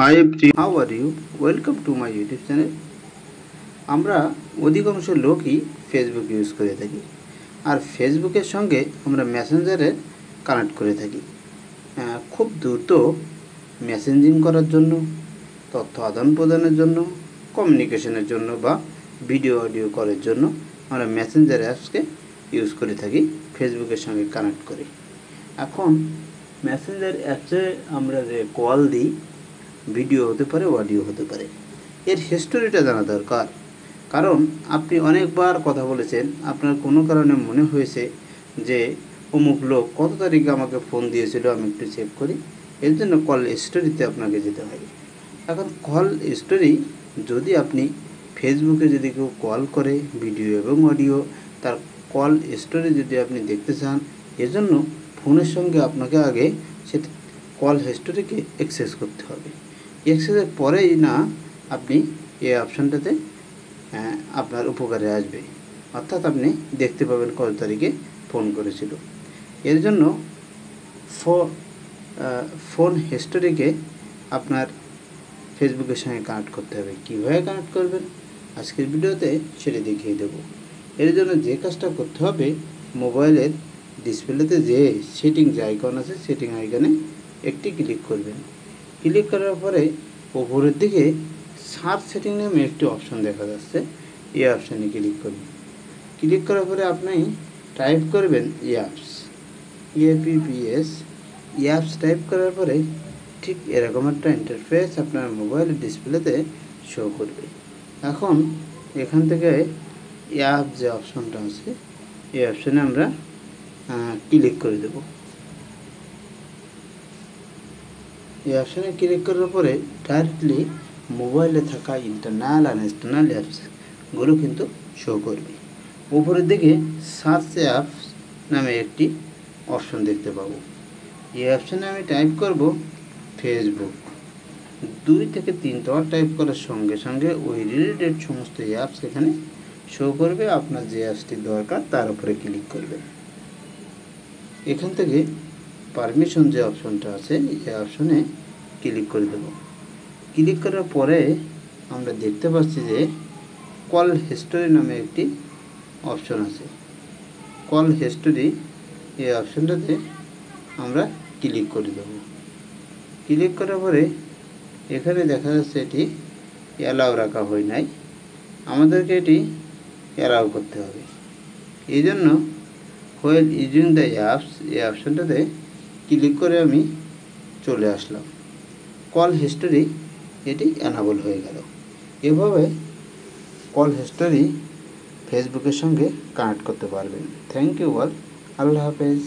Hi everyone, how are you? Welcome to my YouTube channel. আমরা অধিকাংশ লোকই Facebook use করে থাকি, আর ফেসবুকের সঙ্গে আমরা মেসেঞ্জারে কানেক্ট করে থাকি। খুব দ্রুত মেসেঞ্জিং করার জন্য, তথ্য আদান প্রদানের জন্য, কমিউনিকেশনের জন্য বা ভিডিও অডিও করার জন্য আমরা মেসেঞ্জার অ্যাপসকে ইউজ করে থাকি ফেসবুকের সঙ্গে কানেক্ট করে। এখন মেসেঞ্জার অ্যাপসে আমরা যে কল দিই, ভিডিও হতে পারে, অডিও হতে পারে, এর হিস্টোরিটা জানা দরকার। কারণ আপনি অনেকবার কথা বলেছেন, আপনার কোনো কারণে মনে হয়েছে যে অমুক লোক কত তারিখে আমাকে ফোন দিয়েছিল, আমি একটু চেক করি। এর জন্য কল হিস্টোরিতে আপনাকে যেতে হয়। এখন কল হিস্টোরি যদি আপনি ফেসবুকে যদি কেউ কল করে ভিডিও এবং অডিও, তার কল হিস্টোরি যদি আপনি দেখতে চান, এজন্য ফোনের সঙ্গে আপনাকে আগে সেটা কল হিস্টোরিকে অ্যাক্সেস করতে হবে। অ্যাক্সেসের পরেই না আপনি এই অপশানটাতে আপনার উপকারে আসবে, অর্থাৎ আপনি দেখতে পাবেন কত তারিখে ফোন করেছিল। এর জন্য ফোন হিস্টোরিকে আপনার ফেসবুকের সঙ্গে কানেক্ট করতে হবে। কীভাবে কানেক্ট করবেন আজকের ভিডিওতে সেটা দেখিয়ে দেব। এর জন্য যে কাজটা করতে হবে, মোবাইলের ডিসপ্লেতে যে সেটিংস আইকন আছে, সেটিং আইকনে একটি ক্লিক করবেন। ক্লিক করার পরে উপরের দিকে সার্চ সেটিং নামে একটি অপশন দেখা যাচ্ছে, এই অপশানে ক্লিক করবেন। ক্লিক করার পরে আপনি টাইপ করবেন অ্যাপস, APPS অ্যাপস টাইপ করার পরে ঠিক এরকম একটা ইন্টারফেস আপনার মোবাইলের ডিসপ্লেতে শো করবে। এখন এখান থেকে অ্যাপ যে অপশনটা আছে, এই অপশানে আমরা ক্লিক করে দেব। এই অপশানে ক্লিক করার পরে ডাইরেক্টলি মোবাইলে থাকা ইন্টারনাল আর এক্সটার্নাল অ্যাপসগুলো কিন্তু শো করবে। উপরের দিকে সার্চ অ্যাপস নামে একটি অপশন দেখতে পাবো। এই অপশানে আমি টাইপ করব ফেসবুক। 2 থেকে 3বার টাইপ করার সঙ্গে সঙ্গে ওই রিলেটেড সমস্ত অ্যাপস এখানে শো করবে। আপনার যে অ্যাপসটি দরকার তার উপরে ক্লিক করবেন। এখান থেকে পারমিশন যে অপশনটা আছে, এই অপশনে ক্লিক করে দেব। ক্লিক করার পরে আমরা দেখতে পাচ্ছি যে কল হিস্টোরি নামে একটি অপশন আছে। কল হিস্টোরি, এই অপশনটাতে আমরা ক্লিক করে দেব। ক্লিক করার পরে এখানে দেখা যাচ্ছে এটি অ্যালাউ রাখা হয় নাই, আমাদেরকে এটি অ্যালাউ করতে হবে। এই জন্য হোয়েল ইউজিং দ্য অ্যাপস, এই অপশনটাতে ক্লিক করে আমি চলে আসলাম। কল হিস্টোরি এটি অ্যানাবল হয়ে গেল। এভাবে কল হিস্টোরি ফেসবুকের সঙ্গে কানেক্ট করতে পারবেন। থ্যাংক ইউ অল, আল্লাহ হাফেজ।